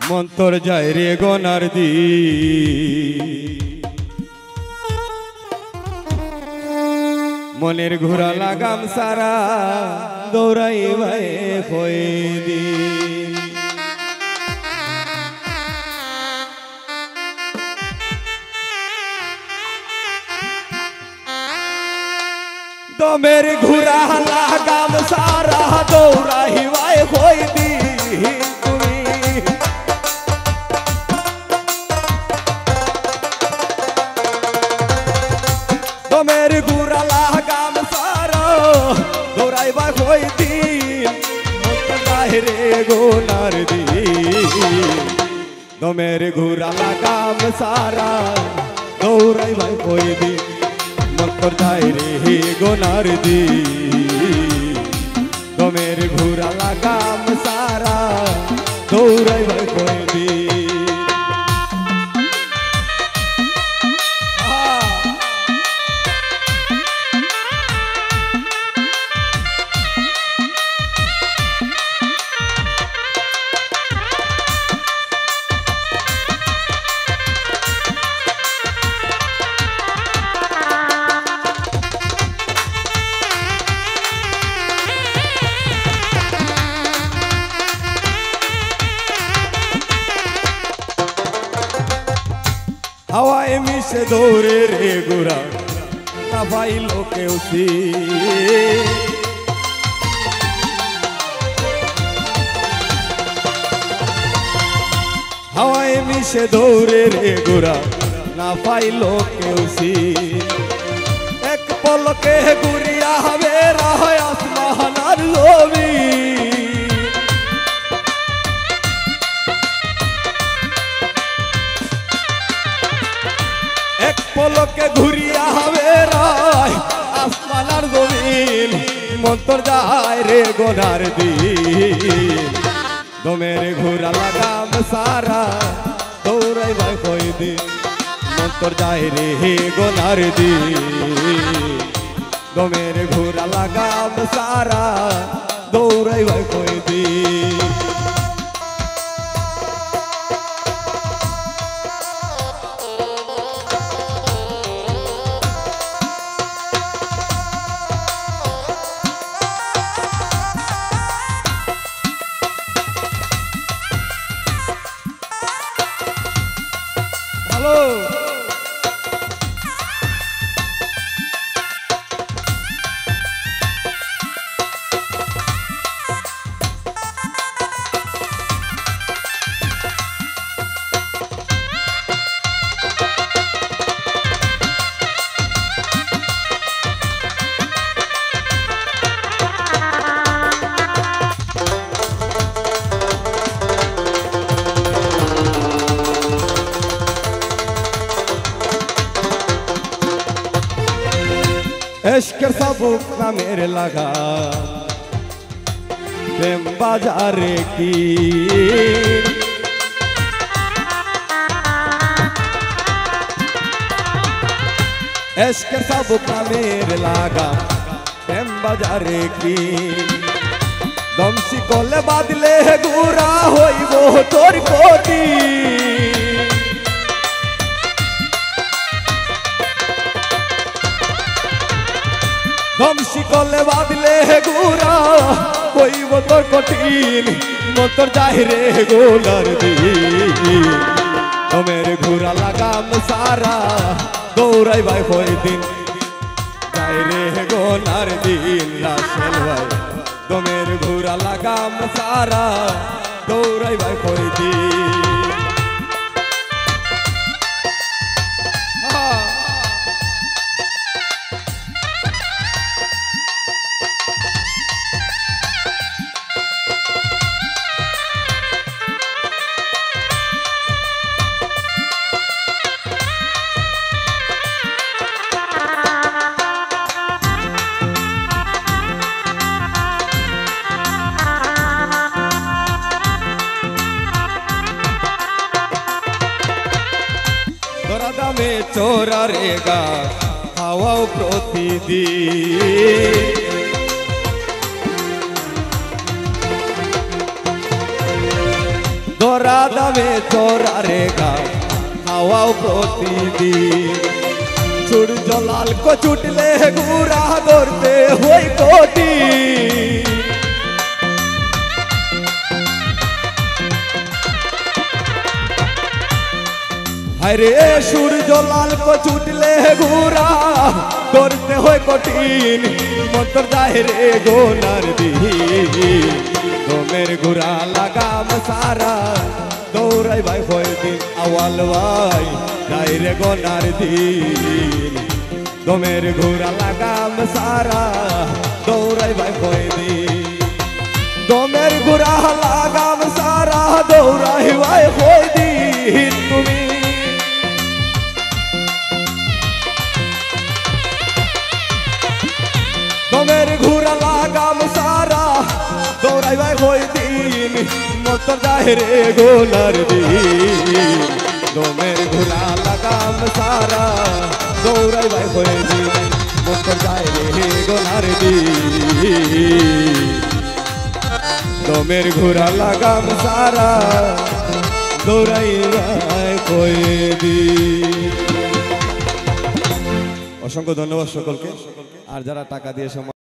মন্তর যায় রে গনার দি মনের ঘোরা লাগাম সারা দৌড়াই ভাই কইদি দমের ঘোরা লাগাম সারা দৌড়াই ভাই কইদি দমের ঘোরা লাগাম সারা দৌড়াই ভাই কইদি মন্তর যায় রে গনার দি দমের ঘোরা লাগাম সারা দৌড়াই ভাই কইদি মন্তর যায় রে গনার দি দমের ঘোরা লাগাম সারা দৌড়াই ভাই কইদি हवाए मिसे दौरे रे गोरा ना पाइलो केउ सी हवाए मिसे दौरे रे गोरा ना पाइलो केउ सी एक पलके गुरिया हवेरा आसमानार लोवी एक पलके घुरिया हवेरा आसमानार जमीन मन्तর যায় रे गनार दी दमेर घोरा लागाम सारा दौड़ाई भाई कइदी मन्तর যায় रे गनार दी दमेर घोरा लागाम सारा दौड़ाई भाई कइदी एशकर सबूक ना मेरे लगा प्रेम बाजारे की एशकर सबूक ना मेरे लगा प्रेम बाजारे की दमसी कोले बादले गुरा होई वो तोर कोटी दमसी कोले बादले गुरा कोई वो तो कठिन मन्तর যায় रे गनार दी दमेर घोरा लागाम सारा दौड़ाई भाई कइदिन যায় रे गनार दिन रासेल भाई दमेर घोरा लागाम सारा दौड़ाई भाई कइदिन दामे चोरा रेगा खावाओ प्रतिदिन চোরা দামে চোরা রে ঘাস খাওয়াও প্রতিদিন সূর্য লাল কচুটলে ঘুরা ধরতে হই কোটি আরে সূর্য লাল কচুটলে ঘুরা ধরতে হয় কঠিন মন্তর যায় রে গোনার দিন দমের ঘুরা লাগাম সারা দৌড়াই ভাই হয় দিন আওয়াল ভাই যায় রে গোনার দিন দমের ঘুরা লাগাম সারা দৌড়াই ভাই হয় দিন দমের ঘুরা লাগাম সারা দৌড়াই ভাই হয় দিন তুমি দমের ঘুরা লাগাম সারা দৌড়াই ভাই হই দিন মতর যায় রে গোনার দিন দমের ঘুরা লাগাম সারা দৌড়াই ভাই হই দিন মতর যায় রে গোনার দিন দমের ঘুরা লাগাম সারা দৌড়াই ভাই হই দিন। অসংখ্য ধন্যবাদ সকলকে। আর যারা টাকা দিয়ে